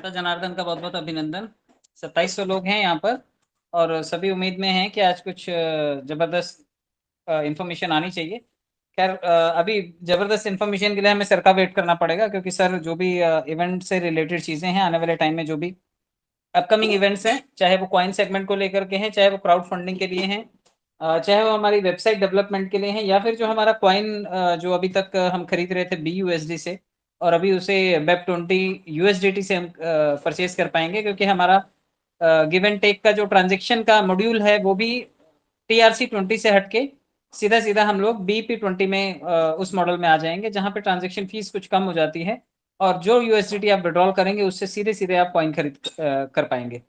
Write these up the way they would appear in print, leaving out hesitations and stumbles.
माता जनार्दन का बहुत बहुत अभिनंदन। 2700 लोग हैं यहाँ पर और सभी उम्मीद में हैं कि आज कुछ जबरदस्त इंफॉर्मेशन आनी चाहिए। खैर अभी जबरदस्त इंफॉर्मेशन के लिए हमें सर का वेट करना पड़ेगा, क्योंकि सर जो भी इवेंट से रिलेटेड चीज़ें हैं आने वाले टाइम में, जो भी अपकमिंग इवेंट्स हैं, चाहे वो कॉइन सेगमेंट को लेकर के हैं, चाहे वो क्राउड फंडिंग के लिए हैं, चाहे वो हमारी वेबसाइट डेवलपमेंट के लिए हैं, या फिर जो हमारा कॉइन जो अभी तक हम खरीद रहे थे BUSD से और अभी उसे BEP20 USDT से हम परचेज कर पाएंगे, क्योंकि हमारा गिव एंड टेक का जो ट्रांजेक्शन का मॉड्यूल है वो भी TRC20 से हटके सीधा सीधा हम लोग BP20 में उस मॉडल में आ जाएंगे, जहां पे ट्रांजेक्शन फीस कुछ कम हो जाती है और जो USDT आप विड्रॉल करेंगे उससे सीधे सीधे आप कॉइन खरीद कर पाएंगे।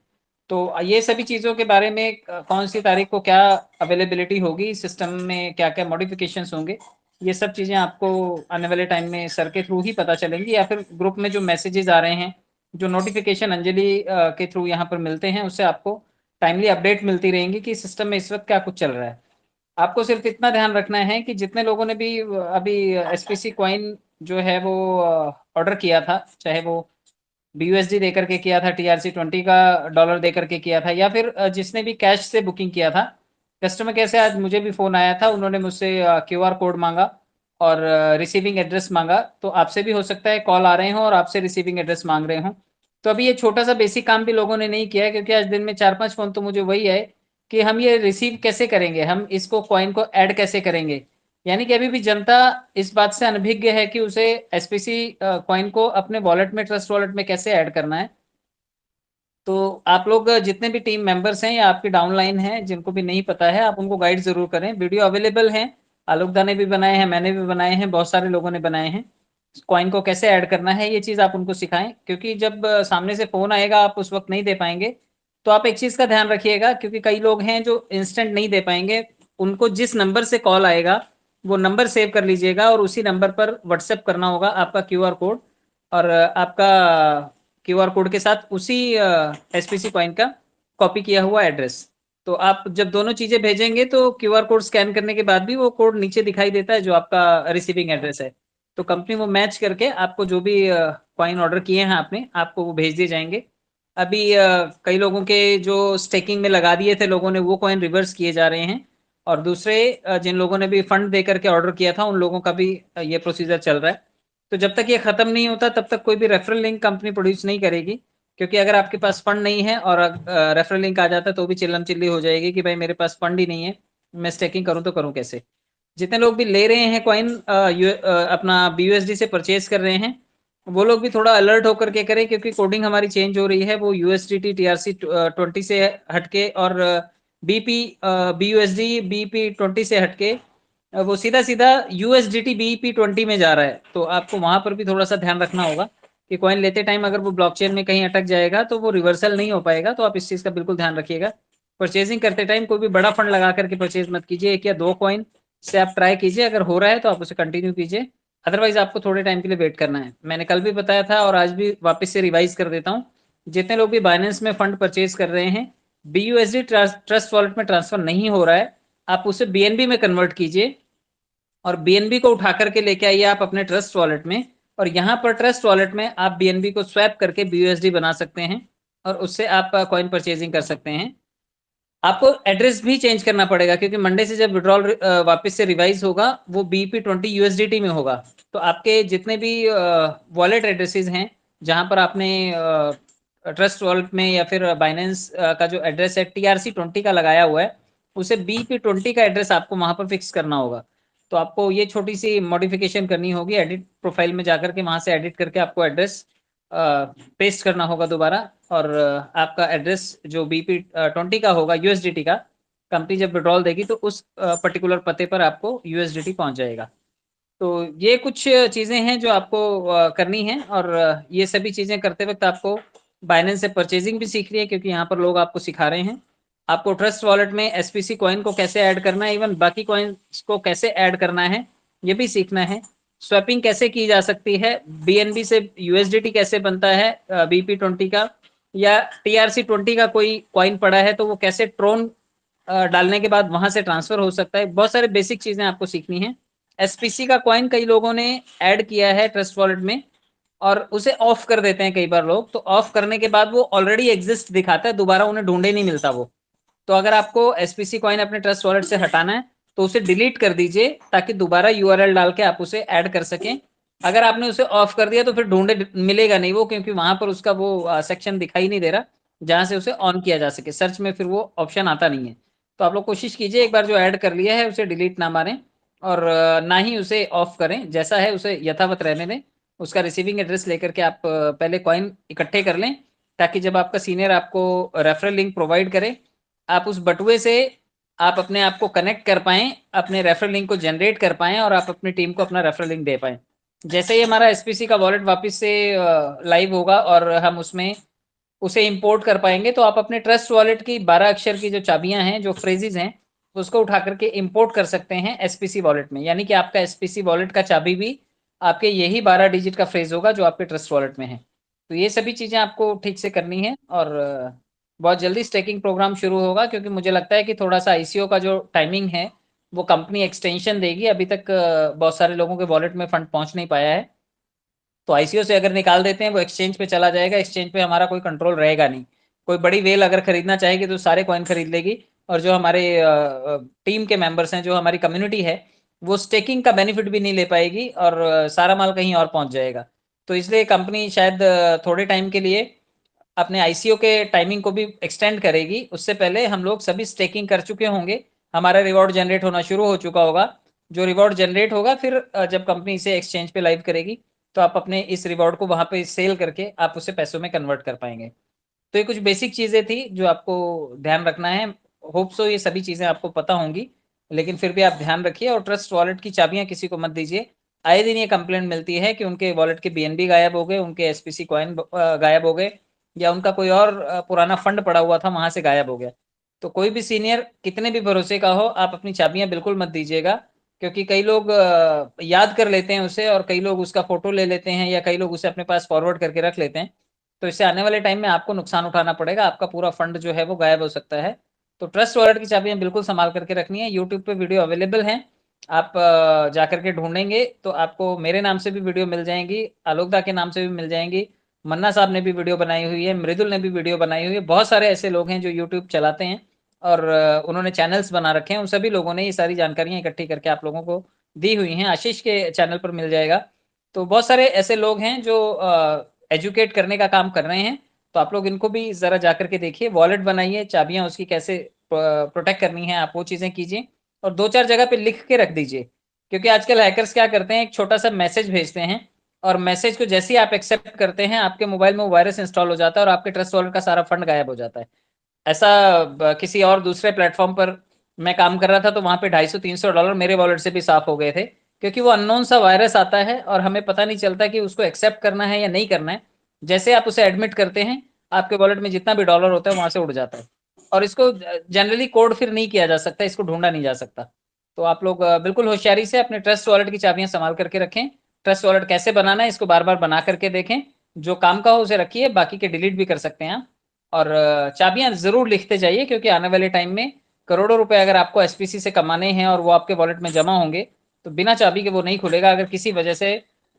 तो ये सभी चीज़ों के बारे में कौन सी तारीख को क्या अवेलेबिलिटी होगी, सिस्टम में क्या क्या मॉडिफिकेशंस होंगे, ये सब चीज़ें आपको आने वाले टाइम में सर के थ्रू ही पता चलेंगी, या फिर ग्रुप में जो मैसेजेस आ रहे हैं, जो नोटिफिकेशन अंजलि के थ्रू यहाँ पर मिलते हैं, उससे आपको टाइमली अपडेट मिलती रहेंगी कि सिस्टम में इस वक्त क्या कुछ चल रहा है। आपको सिर्फ इतना ध्यान रखना है कि जितने लोगों ने भी अभी SPC कॉइन जो है वो ऑर्डर किया था, चाहे वो BUSD देकर के किया था, TRC20 का डॉलर देकर के किया था, या फिर जिसने भी कैश से बुकिंग किया था, कस्टमर केयर से आज मुझे भी फ़ोन आया था, उन्होंने मुझसे QR कोड मांगा और रिसीविंग एड्रेस मांगा। तो आपसे भी हो सकता है कॉल आ रहे हों और आपसे रिसीविंग एड्रेस मांग रहे हों। तो अभी ये छोटा सा बेसिक काम भी लोगों ने नहीं किया है, क्योंकि आज दिन में 4-5 फ़ोन तो मुझे वही है कि हम ये रिसीव कैसे करेंगे, हम इसको कॉइन को ऐड कैसे करेंगे। यानी कि अभी भी जनता इस बात से अनभिज्ञ है कि उसे SPC कॉइन को अपने वॉलेट में, ट्रस्ट वॉलेट में कैसे ऐड करना है। तो आप लोग जितने भी टीम मेंबर्स हैं या आपके डाउनलाइन हैं जिनको भी नहीं पता है, आप उनको गाइड जरूर करें। वीडियो अवेलेबल है, आलोकदा ने भी बनाए हैं, मैंने भी बनाए हैं, बहुत सारे लोगों ने बनाए हैं। कॉइन को कैसे ऐड करना है ये चीज़ आप उनको सिखाएं, क्योंकि जब सामने से फ़ोन आएगा आप उस वक्त नहीं दे पाएंगे। तो आप एक चीज़ का ध्यान रखिएगा, क्योंकि कई लोग हैं जो इंस्टेंट नहीं दे पाएंगे, उनको जिस नंबर से कॉल आएगा वो नंबर सेव कर लीजिएगा और उसी नंबर पर व्हाट्सएप करना होगा आपका QR कोड, और आपका QR कोड के साथ उसी SPC कॉइन का कॉपी किया हुआ एड्रेस। तो आप जब दोनों चीज़ें भेजेंगे तो QR कोड स्कैन करने के बाद भी वो कोड नीचे दिखाई देता है जो आपका रिसीविंग एड्रेस है। तो कंपनी वो मैच करके आपको जो भी कॉइन ऑर्डर किए हैं आपने, आपको वो भेज दिए जाएंगे। अभी कई लोगों के जो स्टेकिंग में लगा दिए थे लोगों ने, वो कॉइन रिवर्स किए जा रहे हैं, और दूसरे जिन लोगों ने भी फंड दे करके ऑर्डर किया था उन लोगों का भी ये प्रोसीजर चल रहा है। तो जब तक ये खत्म नहीं होता तब तक कोई भी रेफरल लिंक कंपनी प्रोड्यूस नहीं करेगी, क्योंकि अगर आपके पास फंड नहीं है और रेफरल लिंक आ जाता है तो भी चिल्लम चिल्ली हो जाएगी कि भाई मेरे पास फंड ही नहीं है, मैं स्टेकिंग करूं तो करूं कैसे। जितने लोग भी ले रहे हैं कॉइन अपना BUSD से परचेज कर रहे हैं, वो लोग भी थोड़ा अलर्ट होकर के करें, क्योंकि कोडिंग हमारी चेंज हो रही है, वो USDT TRC20 से हटके और BP BUSD BP20 से हटके वो सीधा सीधा USDT BP20 में जा रहा है। तो आपको वहां पर भी थोड़ा सा ध्यान रखना होगा कि कॉइन लेते टाइम अगर वो ब्लॉकचेन में कहीं अटक जाएगा तो वो रिवर्सल नहीं हो पाएगा। तो आप इस चीज़ का बिल्कुल ध्यान रखिएगा। परचेजिंग करते टाइम कोई भी बड़ा फंड लगा करके परचेज मत कीजिए। 1 या 2 कॉइन से आप ट्राई कीजिए, अगर हो रहा है तो आप उसे कंटिन्यू कीजिए, अदरवाइज आपको थोड़े टाइम के लिए वेट करना है। मैंने कल भी बताया था और आज भी वापस से रिवाइज कर देता हूँ, जितने लोग भी बाइनेंस में फंड परचेज कर रहे हैं, BUSD ट्रस्ट वॉलेट में ट्रांसफर नहीं हो रहा है, आप उसे BNB में कन्वर्ट कीजिए और BNB को उठा करके लेके आइए आप अपने ट्रस्ट वॉलेट में, और यहाँ पर ट्रस्ट वॉलेट में आप BNB को स्वैप करके BUSD बना सकते हैं और उससे आप कॉइन परचेजिंग कर सकते हैं। आपको एड्रेस भी चेंज करना पड़ेगा, क्योंकि मंडे से जब विड्रॉल वापस से रिवाइज होगा वो BP20 USDT में होगा। तो आपके जितने भी वॉलेट एड्रेसेस हैं जहां पर आपने ट्रस्ट वॉलेट में या फिर बाइनेंस का जो एड्रेस है TRC20 का लगाया हुआ है, उसे BP20 का एड्रेस आपको वहां पर फिक्स करना होगा। तो आपको ये छोटी सी मॉडिफिकेशन करनी होगी, एडिट प्रोफाइल में जाकर के वहां से एडिट करके आपको एड्रेस पेस्ट करना होगा दोबारा, और आपका एड्रेस जो BP20 का होगा USDT का, कंपनी जब विड्रॉल देगी तो उस पर्टिकुलर पते पर आपको USDT पहुंच जाएगा। तो ये कुछ चीज़ें हैं जो आपको करनी है, और ये सभी चीज़ें करते वक्त आपको बाइनेंस से परचेजिंग भी सीखनी है, क्योंकि यहाँ पर लोग आपको सिखा रहे हैं। आपको ट्रस्ट वॉलेट में SPC कॉइन को कैसे ऐड करना है, इवन बाकी कॉइन्स को कैसे ऐड करना है ये भी सीखना है। स्वैपिंग कैसे की जा सकती है, BNB से USDT कैसे बनता है BP20 का, या TRC20 का कोई कॉइन पड़ा है तो वो कैसे ट्रोन डालने के बाद वहां से ट्रांसफर हो सकता है। बहुत सारे बेसिक चीजें आपको सीखनी है। SPC का कॉइन कई लोगों ने ऐड किया है ट्रस्ट वॉलेट में, और उसे ऑफ कर देते हैं कई बार लोग। तो ऑफ करने के बाद वो ऑलरेडी एग्जिस्ट दिखाता है, दोबारा उन्हें ढूंढे नहीं मिलता वो। तो अगर आपको एसपीसी कॉइन अपने ट्रस्ट वॉलेट से हटाना है तो उसे डिलीट कर दीजिए, ताकि दोबारा यूआरएल डाल के आप उसे ऐड कर सकें। अगर आपने उसे ऑफ कर दिया तो फिर ढूंढे मिलेगा नहीं वो, क्योंकि वहां पर उसका वो सेक्शन दिखाई नहीं दे रहा जहां से उसे ऑन किया जा सके, सर्च में फिर वो ऑप्शन आता नहीं है। तो आप लोग कोशिश कीजिए एक बार जो ऐड कर लिया है उसे डिलीट ना मारें, और ना ही उसे ऑफ करें, जैसा है उसे यथावत रहने दें। उसका रिसीविंग एड्रेस लेकर के आप पहले कॉइन इकट्ठे कर लें, ताकि जब आपका सीनियर आपको रेफरल लिंक प्रोवाइड करे, आप उस बटुए से आप अपने आप को कनेक्ट कर पाएं, अपने रेफरल लिंक को जनरेट कर पाएं, और आप अपनी टीम को अपना रेफरल लिंक दे पाएं। जैसे ही हमारा एसपीसी का वॉलेट वापस से लाइव होगा और हम उसमें उसे इंपोर्ट कर पाएंगे, तो आप अपने ट्रस्ट वॉलेट की 12 अक्षर की जो चाबियां हैं, जो फ्रेजेस हैं, उसको उठा करके इंपोर्ट कर सकते हैं एसपीसी वॉलेट में। यानी कि आपका एसपीसी वॉलेट का चाबी भी आपके यही 12 डिजिट का फ्रेज होगा जो आपके ट्रस्ट वॉलेट में है। तो ये सभी चीजें आपको ठीक से करनी है, और बहुत जल्दी स्टेकिंग प्रोग्राम शुरू होगा, क्योंकि मुझे लगता है कि थोड़ा सा आईसीओ का जो टाइमिंग है वो कंपनी एक्सटेंशन देगी। अभी तक बहुत सारे लोगों के वॉलेट में फंड पहुंच नहीं पाया है, तो आईसीओ से अगर निकाल देते हैं वो एक्सचेंज पे चला जाएगा, एक्सचेंज पे हमारा कोई कंट्रोल रहेगा नहीं। कोई बड़ी वेल अगर खरीदना चाहेगी तो सारे कॉइन खरीद लेगी, और जो हमारे टीम के मेंबर्स हैं, जो हमारी कम्युनिटी है, वो स्टेकिंग का बेनिफिट भी नहीं ले पाएगी, और सारा माल कहीं और पहुंच जाएगा। तो इसलिए कंपनी शायद थोड़े टाइम के लिए अपने आईसीओ के टाइमिंग को भी एक्सटेंड करेगी। उससे पहले हम लोग सभी स्टेकिंग कर चुके होंगे, हमारा रिवॉर्ड जनरेट होना शुरू हो चुका होगा। जो रिवॉर्ड जनरेट होगा, फिर जब कंपनी इसे एक्सचेंज पे लाइव करेगी, तो आप अपने इस रिवॉर्ड को वहां पे सेल करके आप उसे पैसों में कन्वर्ट कर पाएंगे। तो ये कुछ बेसिक चीजें थी जो आपको ध्यान रखना है। होप सो ये सभी चीजें आपको पता होंगी, लेकिन फिर भी आप ध्यान रखिए, और ट्रस्ट वॉलेट की चाबियां किसी को मत दीजिए। आए दिन ये कंप्लेंट मिलती है कि उनके वॉलेट के बीएनबी गायब हो गए, उनके एसपीसी कॉइन गायब हो गए, या उनका कोई और पुराना फंड पड़ा हुआ था वहां से गायब हो गया। तो कोई भी सीनियर कितने भी भरोसे का हो, आप अपनी चाबियां बिल्कुल मत दीजिएगा, क्योंकि कई लोग याद कर लेते हैं उसे, और कई लोग उसका फोटो ले लेते हैं, या कई लोग उसे अपने पास फॉरवर्ड करके रख लेते हैं। तो इससे आने वाले टाइम में आपको नुकसान उठाना पड़ेगा, आपका पूरा फंड जो है वो गायब हो सकता है। तो ट्रस्ट वॉलेट की चाबियां बिल्कुल संभाल करके रखनी है। यूट्यूब पे वीडियो अवेलेबल हैं, आप जा करके ढूंढेंगे तो आपको मेरे नाम से भी वीडियो मिल जाएंगी, आलोक दा के नाम से भी मिल जाएंगी, मन्ना साहब ने भी वीडियो बनाई हुई है, मृदुल ने भी वीडियो बनाई हुई है। बहुत सारे ऐसे लोग हैं जो यूट्यूब चलाते हैं, और उन्होंने चैनल्स बना रखे हैं, उन सभी लोगों ने ये सारी जानकारियां इकट्ठी करके आप लोगों को दी हुई हैं। आशीष के चैनल पर मिल जाएगा। तो बहुत सारे ऐसे लोग हैं जो एजुकेट करने का काम कर रहे हैं, तो आप लोग इनको भी जरा जाकर के देखिए, वॉलेट बनाइए, चाबियां उसकी कैसे प्रोटेक्ट करनी है आप वो चीजें कीजिए, और दो चार जगह पे लिख के रख दीजिए। क्योंकि आजकल हैकर्स क्या करते हैं, एक छोटा सा मैसेज भेजते हैं, और मैसेज को जैसे ही आप एक्सेप्ट करते हैं, आपके मोबाइल में वो वायरस इंस्टॉल हो जाता है, और आपके ट्रस्ट वॉलेट का सारा फंड गायब हो जाता है। ऐसा किसी और दूसरे प्लेटफॉर्म पर मैं काम कर रहा था, तो वहां पे $250-300 मेरे वॉलेट से भी साफ हो गए थे, क्योंकि वो अननोन सा वायरस आता है और हमें पता नहीं चलता कि उसको एक्सेप्ट करना है या नहीं करना है। जैसे आप उसे एडमिट करते हैं, आपके वॉलेट में जितना भी डॉलर होता है वहां से उड़ जाता है, और इसको जनरली कोड फिर नहीं किया जा सकता, इसको ढूंढा नहीं जा सकता। तो आप लोग बिल्कुल होशियारी से अपने ट्रस्ट वॉलेट की चाबियां संभाल करके रखें। ट्रस्ट वॉलेट कैसे बनाना है इसको बार बार बना करके देखें, जो काम का हो उसे रखिए, बाकी के डिलीट भी कर सकते हैं आप। और चाबियां जरूर लिखते जाइए, क्योंकि आने वाले टाइम में करोड़ों रुपए अगर आपको एसपीसी से कमाने हैं और वो आपके वॉलेट में जमा होंगे, तो बिना चाबी के वो नहीं खुलेगा। अगर किसी वजह से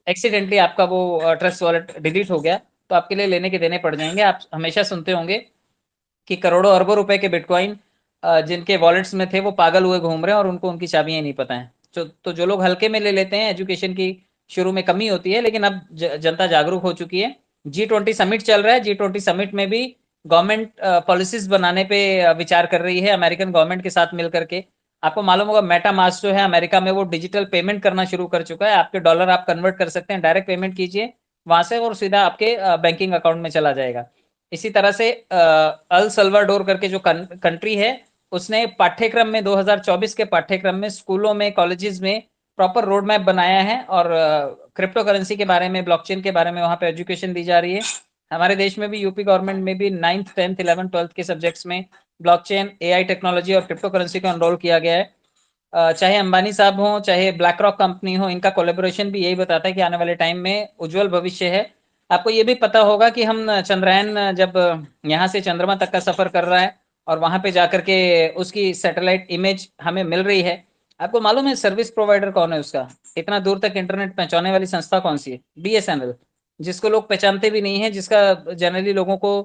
एक्सीडेंटली आपका वो ट्रस्ट वॉलेट डिलीट हो गया, तो आपके लिए लेने के देने पड़ जाएंगे। आप हमेशा सुनते होंगे कि करोड़ों अरबों रुपए के बिटकॉइन जिनके वॉलेट्स में थे वो पागल हुए घूम रहे हैं, और उनको उनकी चाबियां नहीं पता है। तो जो लोग हल्के में ले लेते हैं, एजुकेशन की शुरू में कमी होती है, लेकिन अब जनता जागरूक हो चुकी है। G20 समिट चल रहा है, G20 समिट में भी गवर्नमेंट पॉलिसीज बनाने पे विचार कर रही है, अमेरिकन गवर्नमेंट के साथ मिलकर के। आपको मालूम होगा मेटा मास्क जो है अमेरिका में, वो डिजिटल पेमेंट करना शुरू कर चुका है। आपके डॉलर आप कन्वर्ट कर सकते हैं, डायरेक्ट पेमेंट कीजिए वहां से, और सीधा आपके बैंकिंग अकाउंट में चला जाएगा। इसी तरह से अल सल्वाडोर करके जो कंट्री है, उसने पाठ्यक्रम में 2024 के पाठ्यक्रम में स्कूलों में, कॉलेजेस में प्रॉपर रोड मैप बनाया है, और क्रिप्टो करेंसी के बारे में, ब्लॉकचेन के बारे में वहां पे एजुकेशन दी जा रही है। हमारे देश में भी यूपी गवर्नमेंट में भी 9th 10th 11th 12th के सब्जेक्ट्स में ब्लॉकचेन, एआई टेक्नोलॉजी और क्रिप्टो करेंसी को एनरोल किया गया है। चाहे अंबानी साहब हो, चाहे ब्लैक रॉक कंपनी हो, इनका कोलेबोरेशन भी यही बताता है कि आने वाले टाइम में उज्जवल भविष्य है। आपको ये भी पता होगा कि हम चंद्रयान जब यहाँ से चंद्रमा तक का सफर कर रहा है, और वहां पे जाकर के उसकी सैटेलाइट इमेज हमें मिल रही है, आपको मालूम है सर्विस प्रोवाइडर कौन है उसका? इतना दूर तक इंटरनेट पहुंचाने वाली संस्था कौन सी है? बीएसएनएल। जिसको लोग पहचानते भी नहीं है, जिसका जनरली लोगों को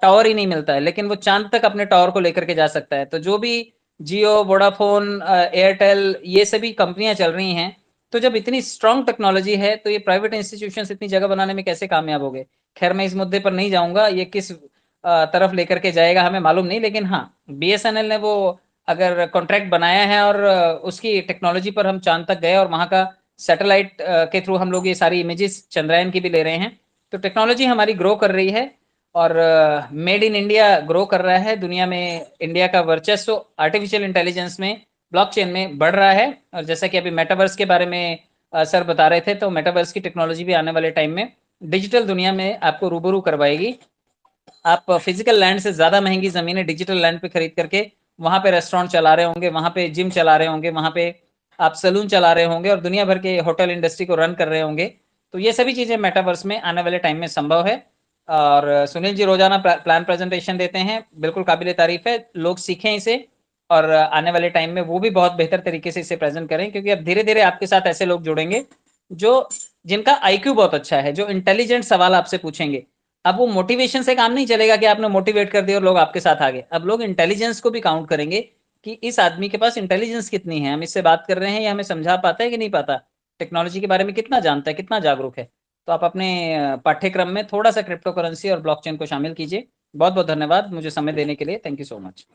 टावर ही नहीं मिलता है, लेकिन वो चांद तक अपने टावर को लेकर के जा सकता है। तो जो भी जियो, वोडाफोन, एयरटेल, ये सभी कंपनियां चल रही हैं, तो जब इतनी स्ट्रांग टेक्नोलॉजी है तो ये प्राइवेट इंस्टीट्यूशंस इतनी जगह बनाने में कैसे कामयाब हो गए। खैर मैं इस मुद्दे पर नहीं जाऊंगा, ये किस तरफ लेकर के जाएगा हमें मालूम नहीं, लेकिन हाँ बीएसएनएल ने वो अगर कॉन्ट्रैक्ट बनाया है और उसकी टेक्नोलॉजी पर हम चांद तक गए और वहां का सैटेलाइट के थ्रू हम लोग ये सारी इमेजेस चंद्रयान की भी ले रहे हैं, तो टेक्नोलॉजी हमारी ग्रो कर रही है और मेड इन इंडिया ग्रो कर रहा है। दुनिया में इंडिया का वर्चस्व आर्टिफिशियल इंटेलिजेंस में, ब्लॉकचेन में बढ़ रहा है। और जैसा कि अभी मेटावर्स के बारे में सर बता रहे थे, तो मेटावर्स की टेक्नोलॉजी भी आने वाले टाइम में डिजिटल दुनिया में आपको रूबरू करवाएगी। आप फिजिकल लैंड से ज्यादा महंगी जमीनें डिजिटल लैंड पे खरीद करके वहां पे रेस्टोरेंट चला रहे होंगे, वहां पे जिम चला रहे होंगे, वहां पे आप सलून चला रहे होंगे और दुनिया भर के होटल इंडस्ट्री को रन कर रहे होंगे। तो ये सभी चीजें मेटावर्स में आने वाले टाइम में संभव है। और सुनील जी रोजाना प्लान प्रेजेंटेशन देते हैं, बिल्कुल काबिल तारीफ है, लोग सीखें इसे और आने वाले टाइम में वो भी बहुत बेहतर तरीके से इसे प्रेजेंट करें, क्योंकि अब धीरे धीरे आपके साथ ऐसे लोग जुड़ेंगे जो जिनका आईक्यू बहुत अच्छा है, जो इंटेलिजेंट सवाल आपसे पूछेंगे। अब वो मोटिवेशन से काम नहीं चलेगा कि आपने मोटिवेट कर दिया और लोग आपके साथ आ गए, अब लोग इंटेलिजेंस को भी काउंट करेंगे कि इस आदमी के पास इंटेलिजेंस कितनी है, हम इससे बात कर रहे हैं, ये हमें समझा पाता है कि नहीं पाता, टेक्नोलॉजी के बारे में कितना जानता है, कितना जागरूक है। तो आप अपने पाठ्यक्रम में थोड़ा सा क्रिप्टो करेंसी और ब्लॉकचेन को शामिल कीजिए। बहुत बहुत धन्यवाद मुझे समय देने के लिए, थैंक यू सो मच।